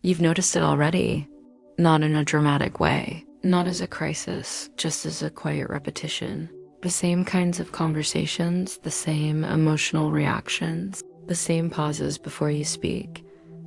You've noticed it already, not in a dramatic way, not as a crisis, just as a quiet repetition. The same kinds of conversations, the same emotional reactions, the same pauses before you speak,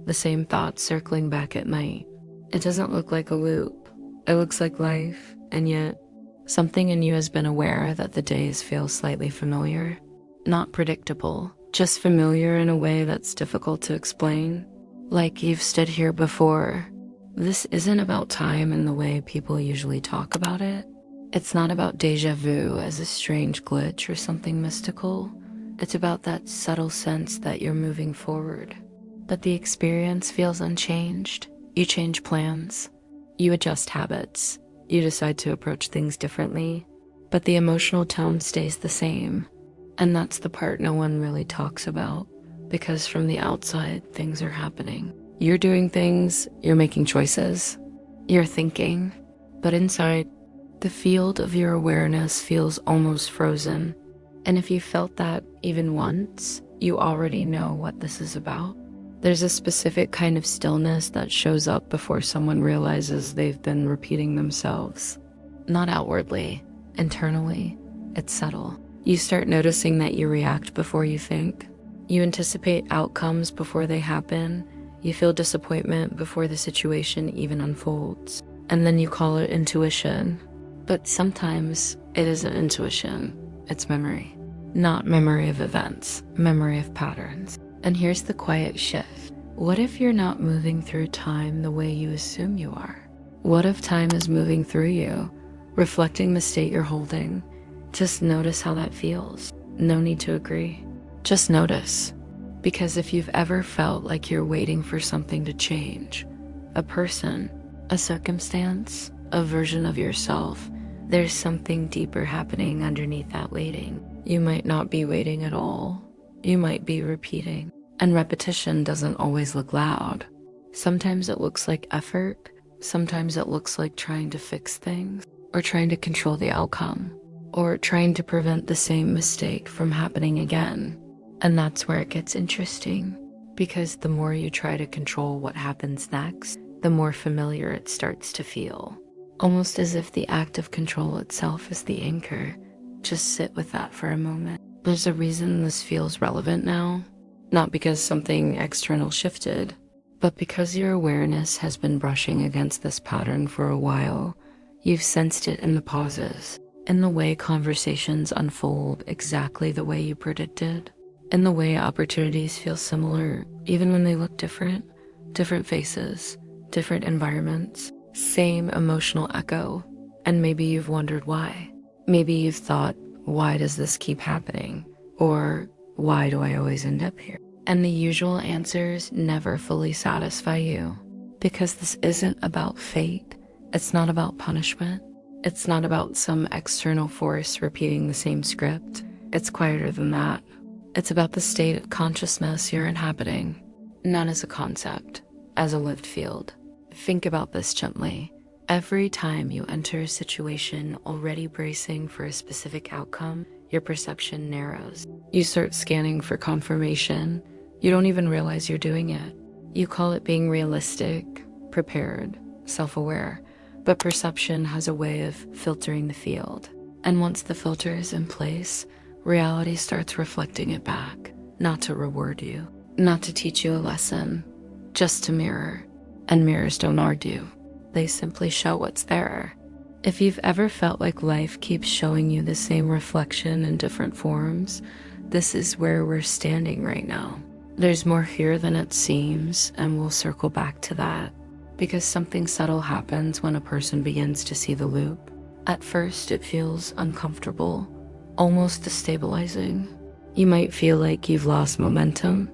the same thoughts circling back at night. It doesn't look like a loop. It looks like life, and yet something in you has been aware that the days feel slightly familiar. Not predictable, just familiar in a way that's difficult to explain. Like you've stood here before. This isn't about time in the way people usually talk about it. It's not about deja vu as a strange glitch or something mystical. It's about that subtle sense that you're moving forward. But the experience feels unchanged. You change plans. You adjust habits. You decide to approach things differently. But the emotional tone stays the same. And that's the part no one really talks about. Because from the outside, things are happening. You're doing things, you're making choices, you're thinking. But inside, the field of your awareness feels almost frozen. And if you felt that even once, you already know what this is about. There's a specific kind of stillness that shows up before someone realizes they've been repeating themselves. Not outwardly, internally, it's subtle. You start noticing that you react before you think. You anticipate outcomes before they happen. You feel disappointment before the situation even unfolds. And then you call it intuition. But sometimes it isn't intuition, it's memory. Not memory of events, memory of patterns. And here's the quiet shift. What if you're not moving through time the way you assume you are? What if time is moving through you, reflecting the state you're holding? Just notice how that feels. No need to agree. Just notice. Because if you've ever felt like you're waiting for something to change, a person, a circumstance, a version of yourself, there's something deeper happening underneath that waiting. You might not be waiting at all. You might be repeating. And repetition doesn't always look loud. Sometimes it looks like effort. Sometimes it looks like trying to fix things, or trying to control the outcome, or trying to prevent the same mistake from happening again. And that's where it gets interesting, because the more you try to control what happens next, the more familiar it starts to feel. Almost as if the act of control itself is the anchor. Just sit with that for a moment. There's a reason this feels relevant now. Not because something external shifted, but because your awareness has been brushing against this pattern for a while. You've sensed it in the pauses, in the way conversations unfold exactly the way you predicted, in the way opportunities feel similar, even when they look different. Different faces, different environments, same emotional echo. And maybe you've wondered why. Maybe you've thought, why does this keep happening? Or why do I always end up here? And the usual answers never fully satisfy you, because this isn't about fate. It's not about punishment. It's not about some external force repeating the same script. It's quieter than that. It's about the state of consciousness you're inhabiting, not as a concept, as a lived field. Think about this gently. Every time you enter a situation already bracing for a specific outcome, your perception narrows. You start scanning for confirmation. You don't even realize you're doing it. You call it being realistic, prepared, self-aware. But perception has a way of filtering the field. And once the filter is in place, reality starts reflecting it back. Not to reward you, not to teach you a lesson, just to mirror. And mirrors don't argue. They simply show what's there. If you've ever felt like life keeps showing you the same reflection in different forms, this is where we're standing right now. There's more here than it seems, and we'll circle back to that. Because something subtle happens when a person begins to see the loop. At first, it feels uncomfortable, almost destabilizing. You might feel like you've lost momentum,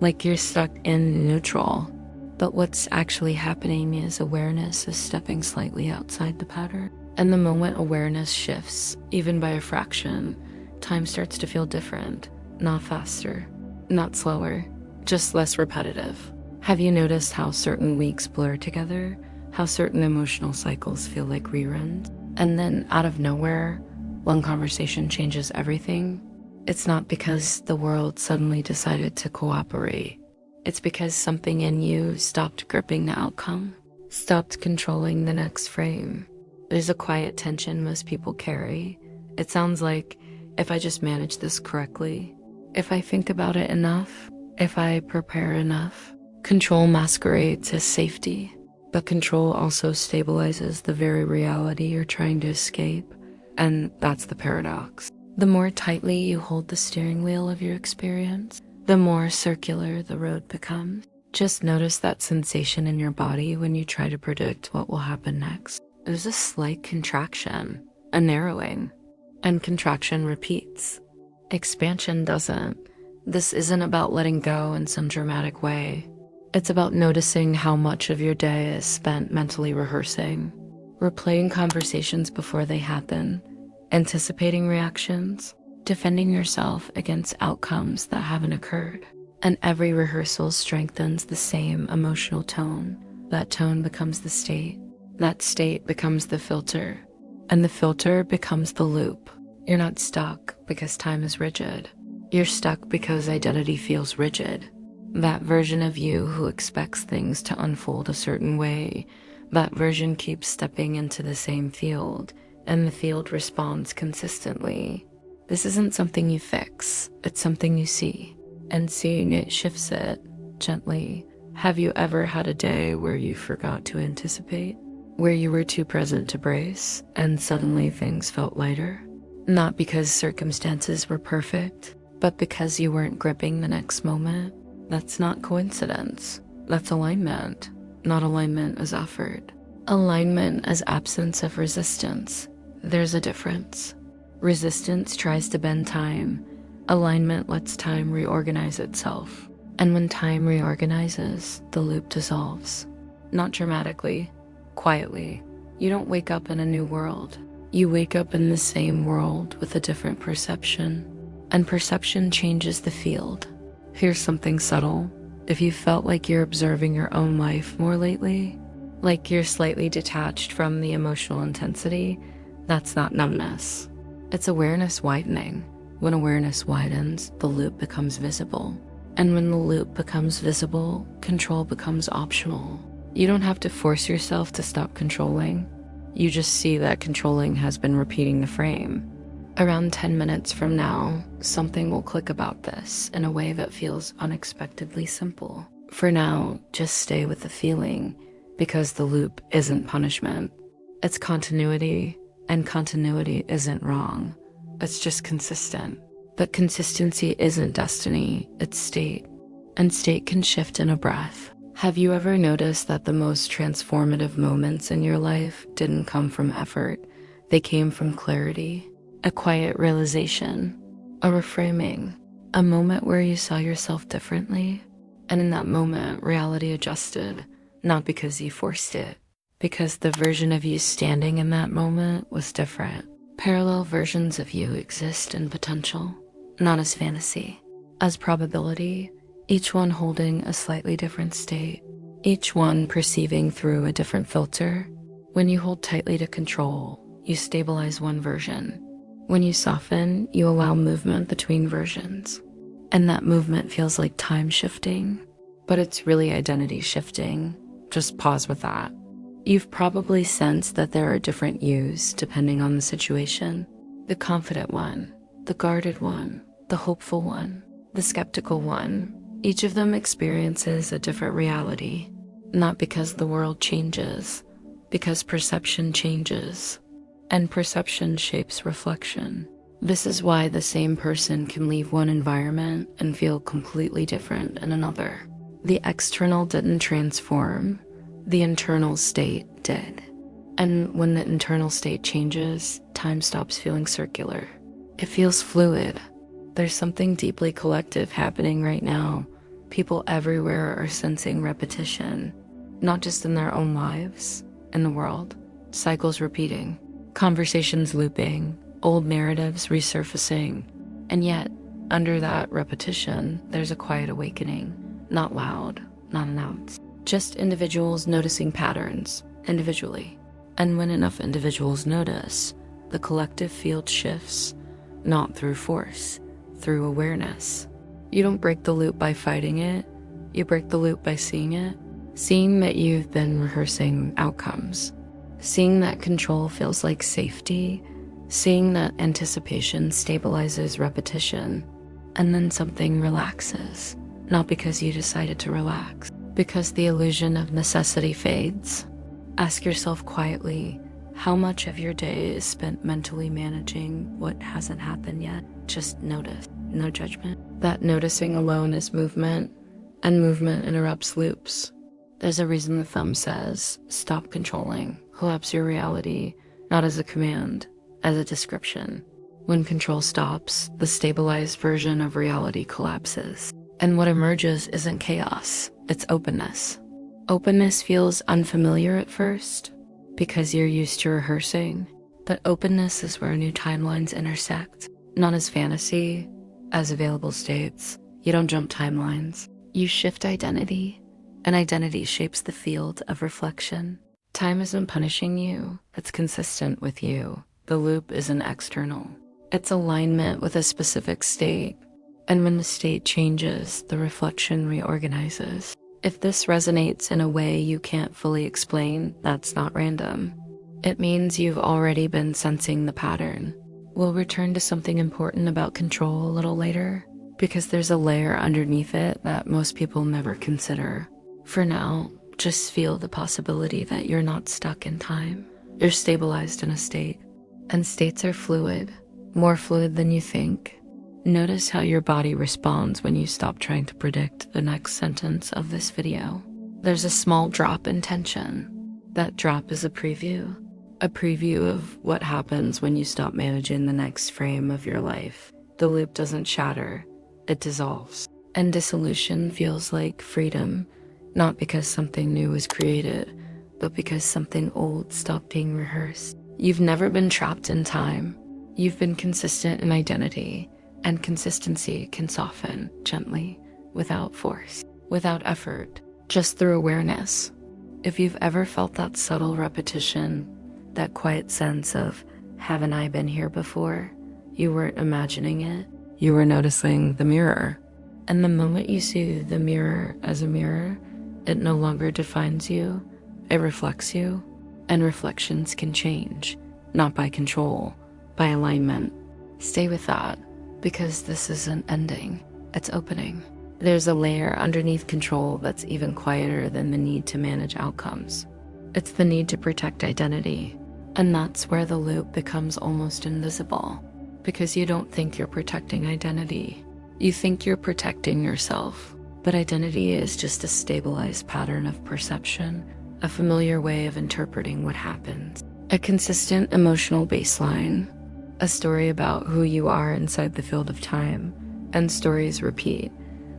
like you're stuck in neutral. But what's actually happening is awareness is stepping slightly outside the pattern. And the moment awareness shifts, even by a fraction, time starts to feel different. Not faster, not slower, just less repetitive. Have you noticed how certain weeks blur together? How certain emotional cycles feel like reruns? And then out of nowhere, one conversation changes everything. It's not because the world suddenly decided to cooperate. It's because something in you stopped gripping the outcome, stopped controlling the next frame. There's a quiet tension most people carry. It sounds like, if I just manage this correctly, if I think about it enough, if I prepare enough. Control masquerades as safety, but control also stabilizes the very reality you're trying to escape, and that's the paradox. The more tightly you hold the steering wheel of your experience, the more circular the road becomes. Just notice that sensation in your body when you try to predict what will happen next. There's a slight contraction, a narrowing, and contraction repeats. Expansion doesn't. This isn't about letting go in some dramatic way. It's about noticing how much of your day is spent mentally rehearsing, replaying conversations before they happen, anticipating reactions, defending yourself against outcomes that haven't occurred. And every rehearsal strengthens the same emotional tone. That tone becomes the state. That state becomes the filter. And the filter becomes the loop. You're not stuck because time is rigid. You're stuck because identity feels rigid. That version of you who expects things to unfold a certain way, that version keeps stepping into the same field, and the field responds consistently. This isn't something you fix, it's something you see. And seeing it shifts it gently. Have you ever had a day where you forgot to anticipate? Where you were too present to brace, and suddenly things felt lighter? Not because circumstances were perfect, but because you weren't gripping the next moment. That's not coincidence. That's alignment. Not alignment as effort. Alignment as absence of resistance. There's a difference. Resistance tries to bend time. Alignment lets time reorganize itself. And when time reorganizes, the loop dissolves. Not dramatically, quietly. You don't wake up in a new world. You wake up in the same world with a different perception. And perception changes the field. Here's something subtle. If you felt like you're observing your own life more lately, like you're slightly detached from the emotional intensity, that's not numbness. It's awareness widening. When awareness widens, the loop becomes visible. And when the loop becomes visible, control becomes optional. You don't have to force yourself to stop controlling. You just see that controlling has been repeating the frame. Around 10 minutes from now, something will click about this in a way that feels unexpectedly simple. For now, just stay with the feeling, because the loop isn't punishment. It's continuity, and continuity isn't wrong. It's just consistent. But consistency isn't destiny, it's state. And state can shift in a breath. Have you ever noticed that the most transformative moments in your life didn't come from effort? They came from clarity. A quiet realization, a reframing, a moment where you saw yourself differently. And in that moment, reality adjusted, not because you forced it, because the version of you standing in that moment was different. Parallel versions of you exist in potential, not as fantasy, as probability, each one holding a slightly different state, each one perceiving through a different filter. When you hold tightly to control, you stabilize one version. When you soften, you allow movement between versions. And that movement feels like time shifting, but it's really identity shifting. Just pause with that. You've probably sensed that there are different yous depending on the situation. The confident one, the guarded one, the hopeful one, the skeptical one. Each of them experiences a different reality, not because the world changes, because perception changes. And perception shapes reflection. This is why the same person can leave one environment and feel completely different in another. The external didn't transform, the internal state did. And when the internal state changes, time stops feeling circular. It feels fluid. There's something deeply collective happening right now. People everywhere are sensing repetition, not just in their own lives, in the world. Cycles repeating. Conversations looping, old narratives resurfacing. And yet, under that repetition, there's a quiet awakening. Not loud, not announced. Just individuals noticing patterns, individually. And when enough individuals notice, the collective field shifts, not through force, through awareness. You don't break the loop by fighting it. You break the loop by seeing it, seeing that you've been rehearsing outcomes, seeing that control feels like safety, seeing that anticipation stabilizes repetition, and then something relaxes, not because you decided to relax, because the illusion of necessity fades. Ask yourself quietly, how much of your day is spent mentally managing what hasn't happened yet? Just notice, no judgment. That noticing alone is movement, and movement interrupts loops. There's a reason the thumb says, stop controlling, collapse your reality, not as a command, as a description. When control stops, the stabilized version of reality collapses. And what emerges isn't chaos, it's openness. Openness feels unfamiliar at first, because you're used to rehearsing. But openness is where new timelines intersect, not as fantasy, as available states. You don't jump timelines. You shift identity, and identity shapes the field of reflection. Time isn't punishing you, it's consistent with you. The loop isn't external. It's alignment with a specific state. And when the state changes, the reflection reorganizes. If this resonates in a way you can't fully explain, that's not random. It means you've already been sensing the pattern. We'll return to something important about control a little later, because there's a layer underneath it that most people never consider. For now, just feel the possibility that you're not stuck in time. You're stabilized in a state. And states are fluid, more fluid than you think. Notice how your body responds when you stop trying to predict the next sentence of this video. There's a small drop in tension. That drop is a preview of what happens when you stop managing the next frame of your life. The loop doesn't shatter, it dissolves. And dissolution feels like freedom, not because something new was created, but because something old stopped being rehearsed. You've never been trapped in time. You've been consistent in identity. And consistency can soften gently, without force, without effort, just through awareness. If you've ever felt that subtle repetition, that quiet sense of, haven't I been here before? You weren't imagining it, you were noticing the mirror. And the moment you see the mirror as a mirror, it no longer defines you, it reflects you. And reflections can change, not by control, by alignment. Stay with that. Because this isn't ending, it's opening. There's a layer underneath control that's even quieter than the need to manage outcomes. It's the need to protect identity. And that's where the loop becomes almost invisible. Because you don't think you're protecting identity. You think you're protecting yourself. But identity is just a stabilized pattern of perception, a familiar way of interpreting what happens. A consistent emotional baseline. A story about who you are inside the field of time, and stories repeat,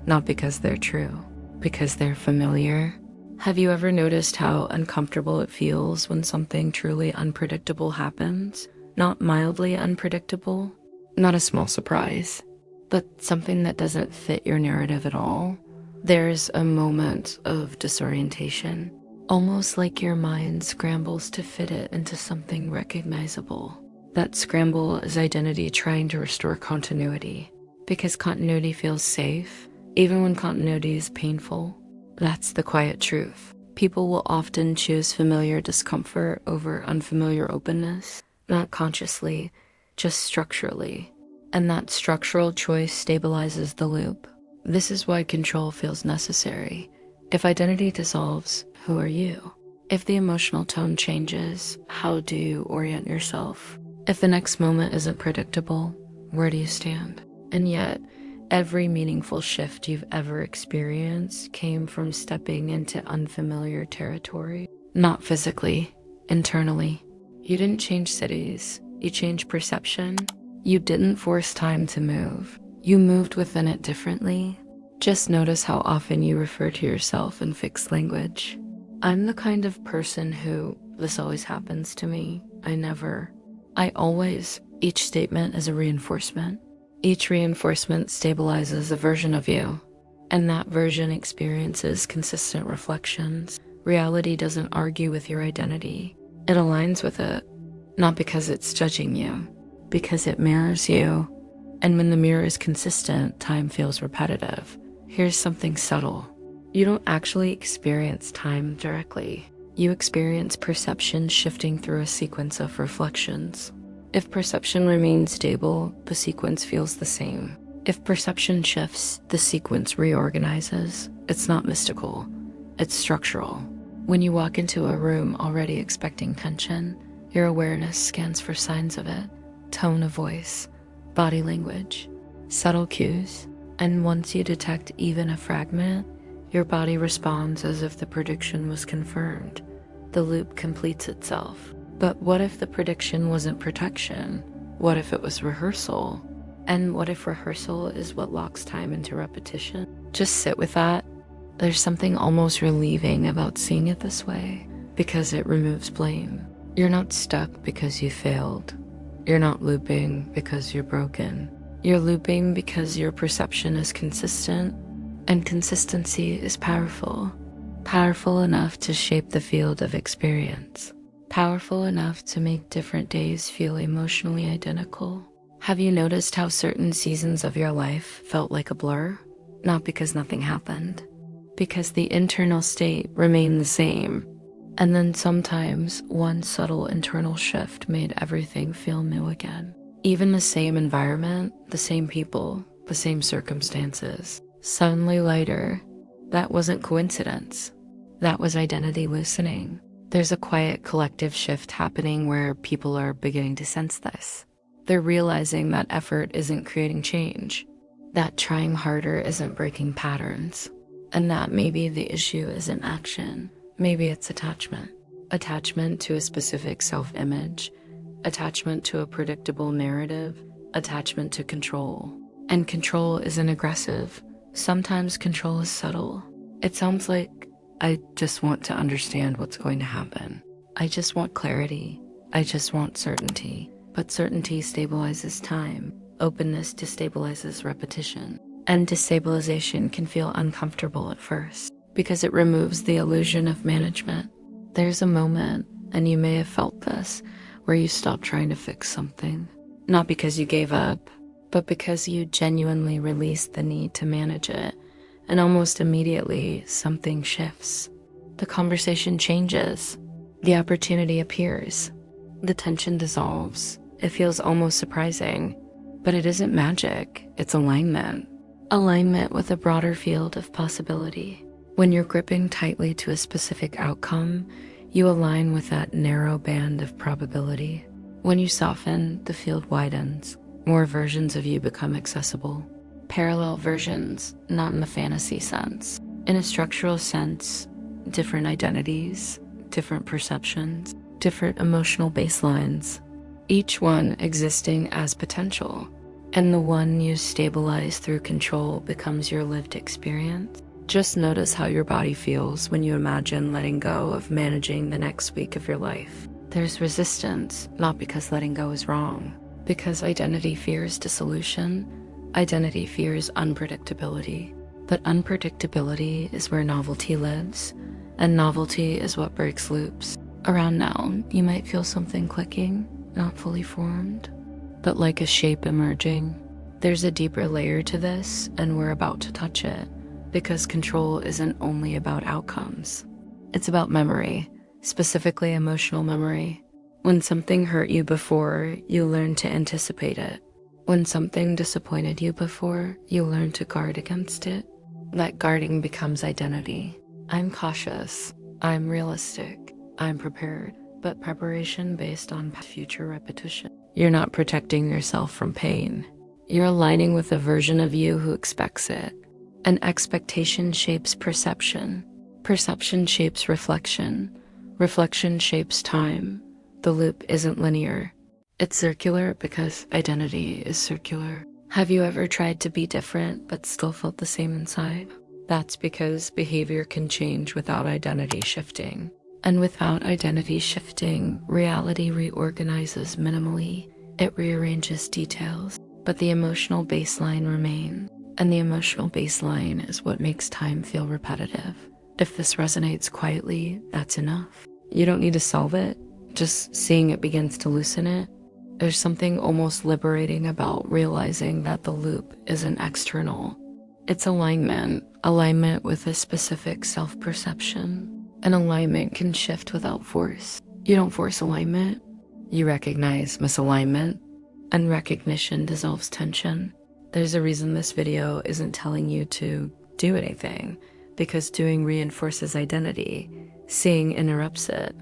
not because they're true, because they're familiar. Have you ever noticed how uncomfortable it feels when something truly unpredictable happens? Not mildly unpredictable, not a small surprise, but something that doesn't fit your narrative at all. There's a moment of disorientation, almost like your mind scrambles to fit it into something recognizable. That scramble is identity trying to restore continuity, because continuity feels safe, even when continuity is painful. That's the quiet truth. People will often choose familiar discomfort over unfamiliar openness, not consciously, just structurally. And that structural choice stabilizes the loop. This is why control feels necessary. If identity dissolves, who are you? If the emotional tone changes, how do you orient yourself? If the next moment isn't predictable, where do you stand? And yet, every meaningful shift you've ever experienced came from stepping into unfamiliar territory. Not physically, internally. You didn't change cities, you changed perception. You didn't force time to move. You moved within it differently. Just notice how often you refer to yourself in fixed language. I'm the kind of person who, this always happens to me, I always, each statement is a reinforcement. Each reinforcement stabilizes a version of you, and that version experiences consistent reflections. Reality doesn't argue with your identity. It aligns with it, not because it's judging you, because it mirrors you. And when the mirror is consistent, time feels repetitive. Here's something subtle. You don't actually experience time directly. You experience perception shifting through a sequence of reflections. If perception remains stable, the sequence feels the same. If perception shifts, the sequence reorganizes. It's not mystical, it's structural. When you walk into a room already expecting tension, your awareness scans for signs of it: tone of voice, body language, subtle cues, and once you detect even a fragment, your body responds as if the prediction was confirmed. The loop completes itself. But what if the prediction wasn't protection? What if it was rehearsal? And what if rehearsal is what locks time into repetition? Just sit with that. There's something almost relieving about seeing it this way, because it removes blame. You're not stuck because you failed. You're not looping because you're broken. You're looping because your perception is consistent, and consistency is powerful. Powerful enough to shape the field of experience. Powerful enough to make different days feel emotionally identical. Have you noticed how certain seasons of your life felt like a blur? Not because nothing happened, because the internal state remained the same. And then sometimes one subtle internal shift made everything feel new again. Even the same environment, the same people, the same circumstances, suddenly lighter. That wasn't coincidence. That was identity loosening. There's a quiet collective shift happening where people are beginning to sense this. They're realizing that effort isn't creating change, that trying harder isn't breaking patterns, and that maybe the issue isn't action. Maybe it's attachment. Attachment to a specific self-image, attachment to a predictable narrative, attachment to control. And control isn't aggressive. Sometimes control is subtle. It sounds like, I just want to understand what's going to happen. I just want clarity. I just want certainty. But certainty stabilizes time. Openness destabilizes repetition. And destabilization can feel uncomfortable at first because it removes the illusion of management. There's a moment, and you may have felt this, where you stop trying to fix something. Not because you gave up, but because you genuinely released the need to manage it. And almost immediately, something shifts. The conversation changes. The opportunity appears. The tension dissolves. It feels almost surprising. But it isn't magic, it's alignment. Alignment with a broader field of possibility. When you're gripping tightly to a specific outcome, you align with that narrow band of probability. When you soften, the field widens. More versions of you become accessible. Parallel versions, not in the fantasy sense. In a structural sense, different identities, different perceptions, different emotional baselines, each one existing as potential. And the one you stabilize through control becomes your lived experience. Just notice how your body feels when you imagine letting go of managing the next week of your life. There's resistance, not because letting go is wrong, because identity fears dissolution. Identity fears unpredictability. But unpredictability is where novelty lives, and novelty is what breaks loops. Around now, you might feel something clicking, not fully formed, but like a shape emerging. There's a deeper layer to this, and we're about to touch it, because control isn't only about outcomes. It's about memory, specifically emotional memory. When something hurt you before, you learn to anticipate it. When something disappointed you before, you learn to guard against it. That guarding becomes identity. I'm cautious. I'm realistic. I'm prepared. But preparation based on future repetition. You're not protecting yourself from pain. You're aligning with a version of you who expects it. An expectation shapes perception. Perception shapes reflection. Reflection shapes time. The loop isn't linear. It's circular because identity is circular. Have you ever tried to be different but still felt the same inside? That's because behavior can change without identity shifting. And without identity shifting, reality reorganizes minimally. It rearranges details, but the emotional baseline remains. And the emotional baseline is what makes time feel repetitive. If this resonates quietly, that's enough. You don't need to solve it. Just seeing it begins to loosen it. There's something almost liberating about realizing that the loop isn't external. It's alignment, alignment with a specific self-perception. An alignment can shift without force. You don't force alignment. You recognize misalignment, and recognition dissolves tension. There's a reason this video isn't telling you to do anything, because doing reinforces identity. Seeing interrupts it.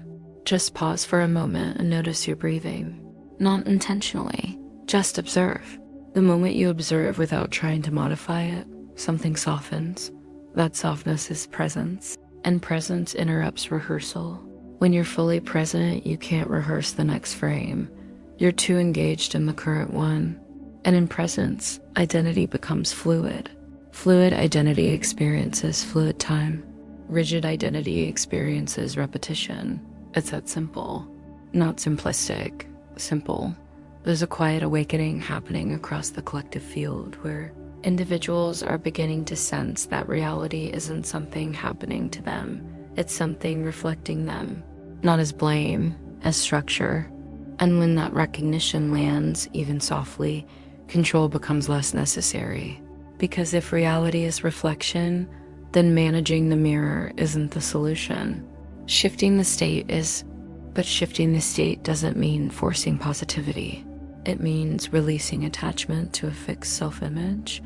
Just pause for a moment and notice your breathing. Not intentionally, just observe. The moment you observe without trying to modify it, something softens. That softness is presence, and presence interrupts rehearsal. When you're fully present, you can't rehearse the next frame. You're too engaged in the current one. And in presence, identity becomes fluid. Fluid identity experiences fluid time. Rigid identity experiences repetition. It's that simple. Not simplistic, simple. There's a quiet awakening happening across the collective field where individuals are beginning to sense that reality isn't something happening to them. It's something reflecting them, not as blame, as structure. And when that recognition lands, even softly, control becomes less necessary. Because if reality is reflection, then managing the mirror isn't the solution. Shifting the state is, but shifting the state doesn't mean forcing positivity. It means releasing attachment to a fixed self-image,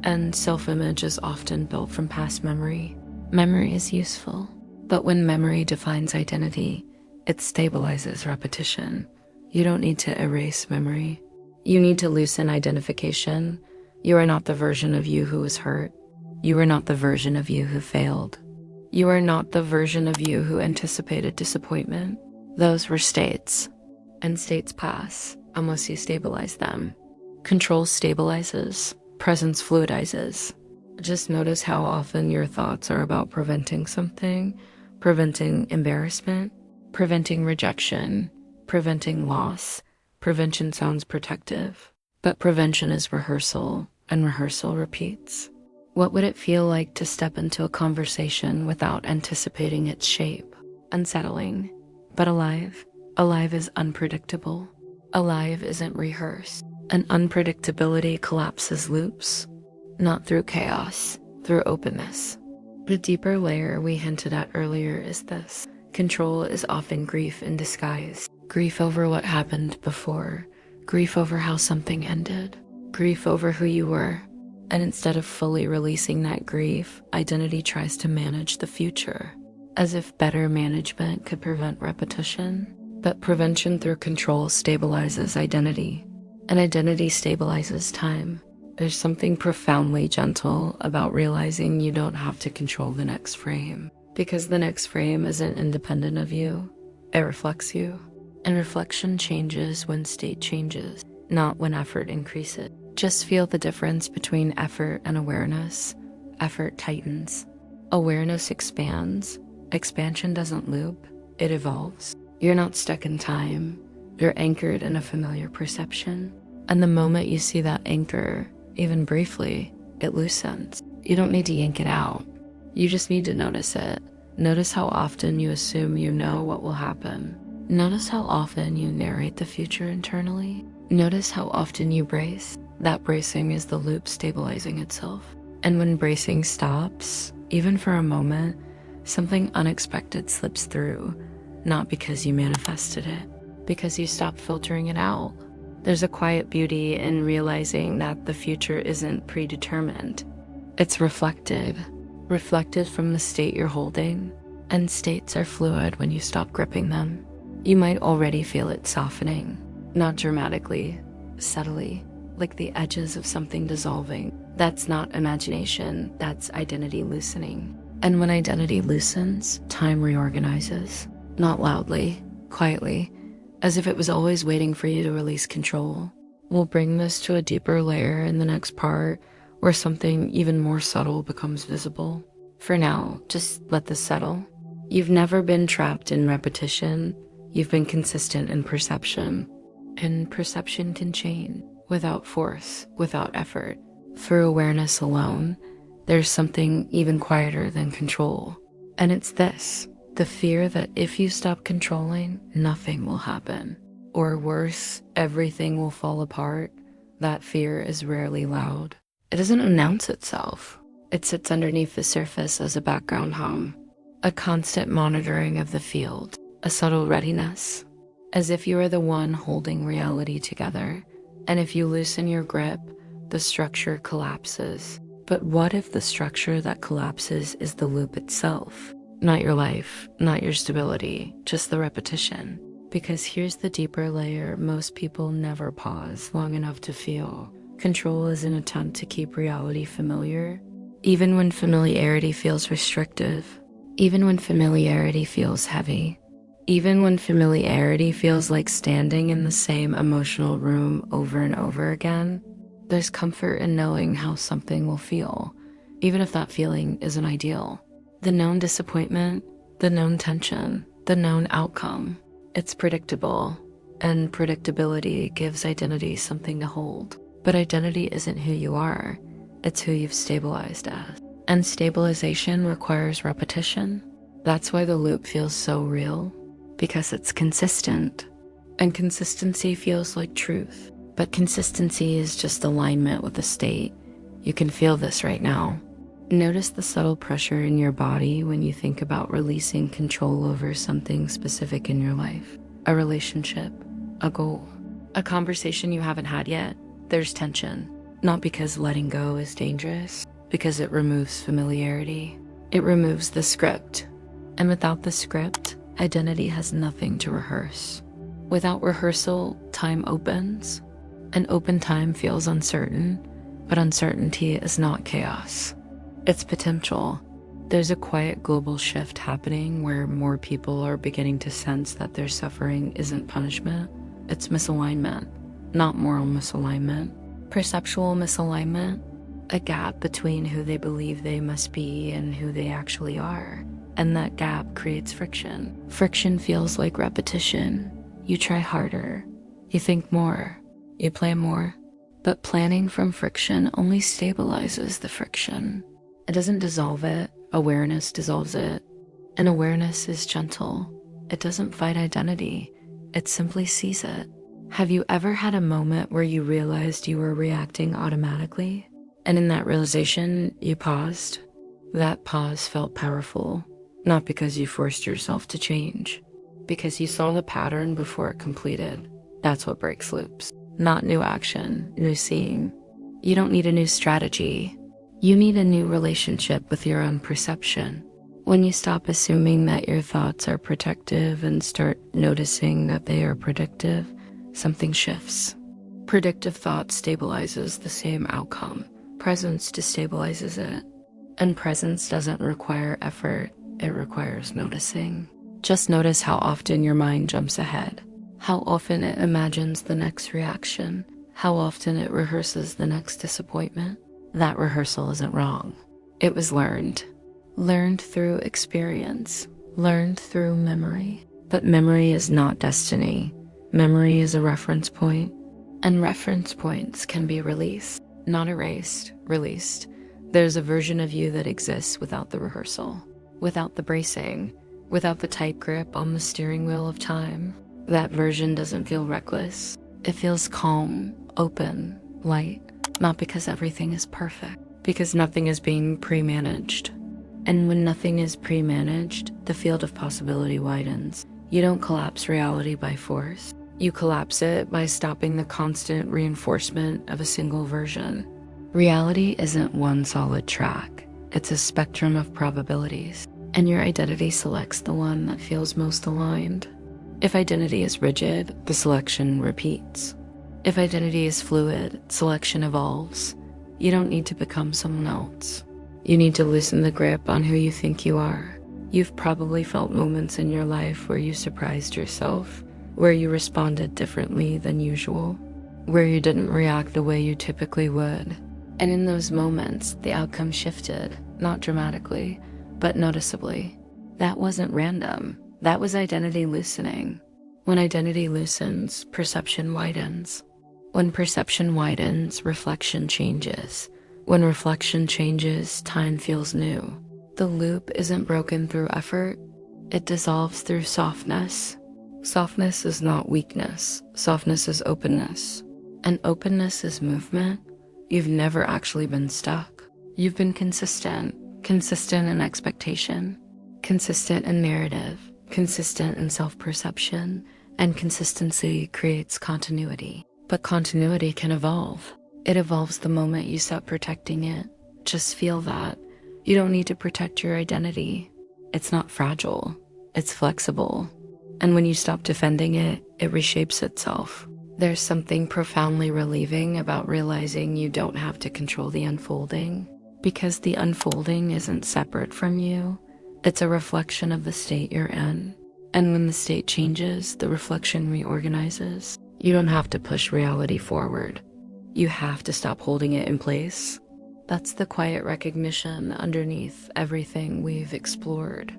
and self-image is often built from past memory. Memory is useful, but when memory defines identity, it stabilizes repetition. You don't need to erase memory. You need to loosen identification. You are not the version of you who was hurt. You are not the version of you who failed. You are not the version of you who anticipated disappointment. Those were states, and states pass unless you stabilize them. Control stabilizes, presence fluidizes. Just notice how often your thoughts are about preventing something, preventing embarrassment, preventing rejection, preventing loss. Prevention sounds protective, but prevention is rehearsal, and rehearsal repeats. What would it feel like to step into a conversation without anticipating its shape? Unsettling, but alive. Alive is unpredictable. Alive isn't rehearsed. And unpredictability collapses loops, not through chaos, through openness. The deeper layer we hinted at earlier is this. Control is often grief in disguise. Grief over what happened before. Grief over how something ended. Grief over who you were. And instead of fully releasing that grief, identity tries to manage the future, as if better management could prevent repetition. But prevention through control stabilizes identity, and identity stabilizes time. There's something profoundly gentle about realizing you don't have to control the next frame, because the next frame isn't independent of you. It reflects you, and reflection changes when state changes, not when effort increases. Just feel the difference between effort and awareness. Effort tightens. Awareness expands. Expansion doesn't loop, it evolves. You're not stuck in time. You're anchored in a familiar perception. And the moment you see that anchor, even briefly, it loosens. You don't need to yank it out. You just need to notice it. Notice how often you assume you know what will happen. Notice how often you narrate the future internally. Notice how often you brace. That bracing is the loop stabilizing itself. And when bracing stops, even for a moment, something unexpected slips through, not because you manifested it, because you stopped filtering it out. There's a quiet beauty in realizing that the future isn't predetermined. It's reflected from the state you're holding, and states are fluid when you stop gripping them. You might already feel it softening, not dramatically, subtly, like the edges of something dissolving. That's not imagination, that's identity loosening. And when identity loosens, time reorganizes. Not loudly, quietly, as if it was always waiting for you to release control. We'll bring this to a deeper layer in the next part, where something even more subtle becomes visible. For now, just let this settle. You've never been trapped in repetition. You've been consistent in perception. And perception can change. Without force, without effort. Through awareness alone, there's something even quieter than control. And it's this, the fear that if you stop controlling, nothing will happen. Or worse, everything will fall apart. That fear is rarely loud. It doesn't announce itself. It sits underneath the surface as a background hum, a constant monitoring of the field, a subtle readiness, as if you are the one holding reality together. And if you loosen your grip, the structure collapses. But what if the structure that collapses is the loop itself? Not your life, not your stability, just the repetition. Because here's the deeper layer most people never pause long enough to feel. Control is an attempt to keep reality familiar, even when familiarity feels restrictive, even when familiarity feels heavy, even when familiarity feels like standing in the same emotional room over and over again. There's comfort in knowing how something will feel, even if that feeling isn't ideal. The known disappointment, the known tension, the known outcome. It's predictable, and predictability gives identity something to hold. But identity isn't who you are, it's who you've stabilized as. And stabilization requires repetition. That's why the loop feels so real, because it's consistent. And consistency feels like truth. But consistency is just alignment with the state. You can feel this right now. Notice the subtle pressure in your body when you think about releasing control over something specific in your life. A relationship, a goal, a conversation you haven't had yet. There's tension, not because letting go is dangerous, because it removes familiarity. It removes the script. And without the script, identity has nothing to rehearse. Without rehearsal, time opens. An open time feels uncertain, but uncertainty is not chaos. It's potential. There's a quiet global shift happening where more people are beginning to sense that their suffering isn't punishment, it's misalignment, not moral misalignment. Perceptual misalignment, a gap between who they believe they must be and who they actually are. And that gap creates friction. Friction feels like repetition. You try harder, you think more, you plan more, but planning from friction only stabilizes the friction. It doesn't dissolve it, awareness dissolves it. And awareness is gentle. It doesn't fight identity, it simply sees it. Have you ever had a moment where you realized you were reacting automatically? And in that realization, you paused? That pause felt powerful, not because you forced yourself to change, because you saw the pattern before it completed. That's what breaks loops. Not new action, new seeing. You don't need a new strategy. You need a new relationship with your own perception. When you stop assuming that your thoughts are protective and start noticing that they are predictive, something shifts. Predictive thought stabilizes the same outcome. Presence destabilizes it. And presence doesn't require effort, it requires noticing. Just notice how often your mind jumps ahead. How often it imagines the next reaction, how often it rehearses the next disappointment. That rehearsal isn't wrong. It was learned. Learned through experience, learned through memory. But memory is not destiny. Memory is a reference point, and reference points can be released, not erased, released. There's a version of you that exists without the rehearsal, without the bracing, without the tight grip on the steering wheel of time. That version doesn't feel reckless. It feels calm, open, light, not because everything is perfect, because nothing is being pre-managed. And when nothing is pre-managed, the field of possibility widens. You don't collapse reality by force. You collapse it by stopping the constant reinforcement of a single version. Reality isn't one solid track. It's a spectrum of probabilities. And your identity selects the one that feels most aligned. If identity is rigid, the selection repeats. If identity is fluid, selection evolves. You don't need to become someone else. You need to loosen the grip on who you think you are. You've probably felt moments in your life where you surprised yourself, where you responded differently than usual, where you didn't react the way you typically would. And in those moments, the outcome shifted, not dramatically, but noticeably. That wasn't random. That was identity loosening. When identity loosens, perception widens. When perception widens, reflection changes. When reflection changes, time feels new. The loop isn't broken through effort. It dissolves through softness. Softness is not weakness. Softness is openness. And openness is movement. You've never actually been stuck. You've been consistent, consistent in expectation, consistent in narrative, consistent in self-perception, and consistency creates continuity. But continuity can evolve. It evolves the moment you stop protecting it. Just feel that. You don't need to protect your identity. It's not fragile. It's flexible. And when you stop defending it, it reshapes itself. There's something profoundly relieving about realizing you don't have to control the unfolding, because the unfolding isn't separate from you. It's a reflection of the state you're in. And when the state changes, the reflection reorganizes. You don't have to push reality forward. You have to stop holding it in place. That's the quiet recognition underneath everything we've explored.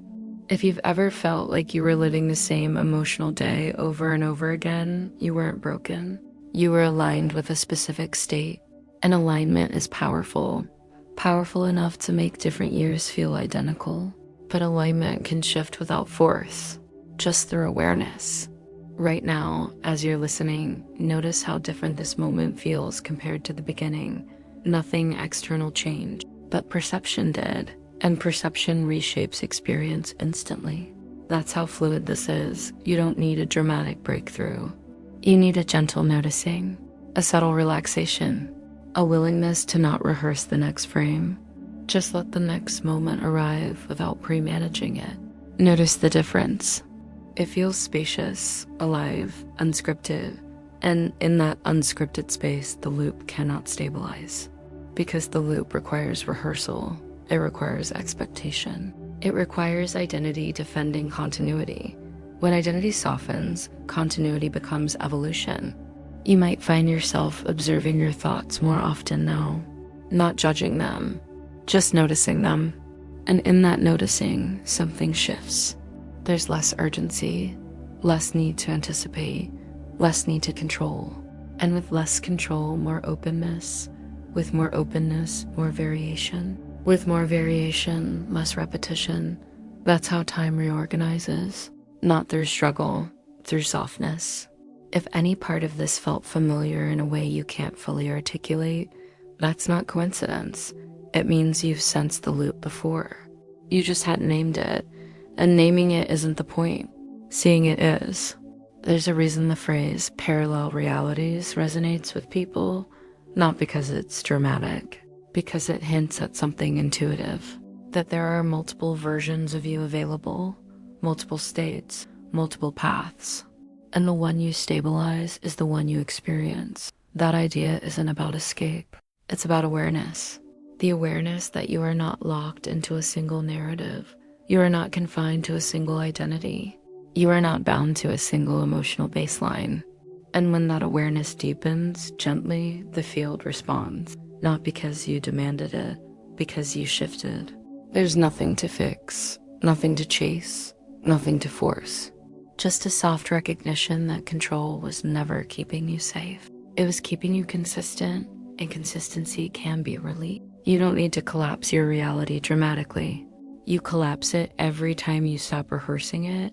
If you've ever felt like you were living the same emotional day over and over again, you weren't broken. You were aligned with a specific state. And alignment is powerful. Powerful enough to make different years feel identical. But alignment can shift without force, just through awareness. Right now, as you're listening, notice how different this moment feels compared to the beginning. Nothing external changed, but perception did. And perception reshapes experience instantly. That's how fluid this is. You don't need a dramatic breakthrough. You need a gentle noticing, a subtle relaxation, a willingness to not rehearse the next frame. Just let the next moment arrive without pre-managing it. Notice the difference. It feels spacious, alive, unscripted. And in that unscripted space, the loop cannot stabilize. Because the loop requires rehearsal. It requires expectation. It requires identity defending continuity. When identity softens, continuity becomes evolution. You might find yourself observing your thoughts more often now, not judging them, just noticing them. And in that noticing, something shifts. There's less urgency, less need to anticipate, less need to control. And with less control, more openness. With more openness, more variation. With more variation, less repetition. That's how time reorganizes. Not through struggle, through softness. If any part of this felt familiar in a way you can't fully articulate, that's not coincidence. It means you've sensed the loop before. You just hadn't named it. And naming it isn't the point. Seeing it is. There's a reason the phrase parallel realities resonates with people, not because it's dramatic, because it hints at something intuitive, that there are multiple versions of you available, multiple states, multiple paths, and the one you stabilize is the one you experience. That idea isn't about escape, it's about awareness. The awareness that you are not locked into a single narrative. You are not confined to a single identity. You are not bound to a single emotional baseline. And when that awareness deepens, gently, the field responds. Not because you demanded it, because you shifted. There's nothing to fix, nothing to chase, nothing to force. Just a soft recognition that control was never keeping you safe. It was keeping you consistent, and consistency can be a relief. You don't need to collapse your reality dramatically. You collapse it every time you stop rehearsing it,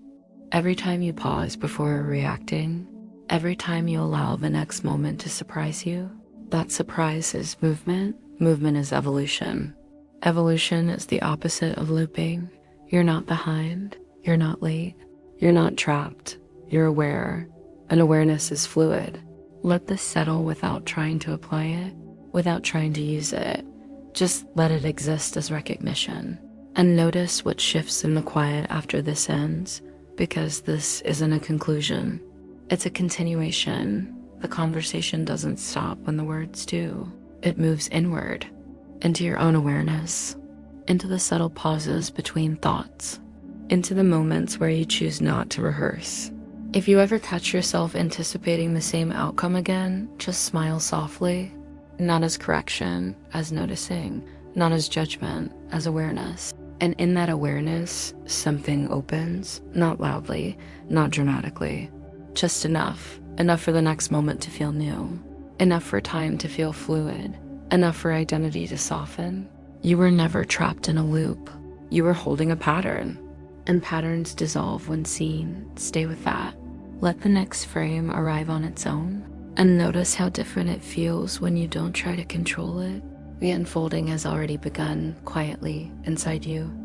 every time you pause before reacting, every time you allow the next moment to surprise you. That surprise is movement. Movement is evolution. Evolution is the opposite of looping. You're not behind. You're not late. You're not trapped. You're aware. And awareness is fluid. Let this settle without trying to apply it, without trying to use it. Just let it exist as recognition. And notice what shifts in the quiet after this ends, because this isn't a conclusion. It's a continuation. The conversation doesn't stop when the words do. It moves inward, into your own awareness, into the subtle pauses between thoughts, into the moments where you choose not to rehearse. If you ever catch yourself anticipating the same outcome again, just smile softly, not as correction, as noticing, not as judgment, as awareness. And in that awareness, something opens, not loudly, not dramatically, just enough for the next moment to feel new, enough for time to feel fluid, enough for identity to soften. You were never trapped in a loop. You were holding a pattern, and patterns dissolve when seen. Stay with that. Let the next frame arrive on its own, and notice how different it feels when you don't try to control it, The unfolding has already begun quietly inside you.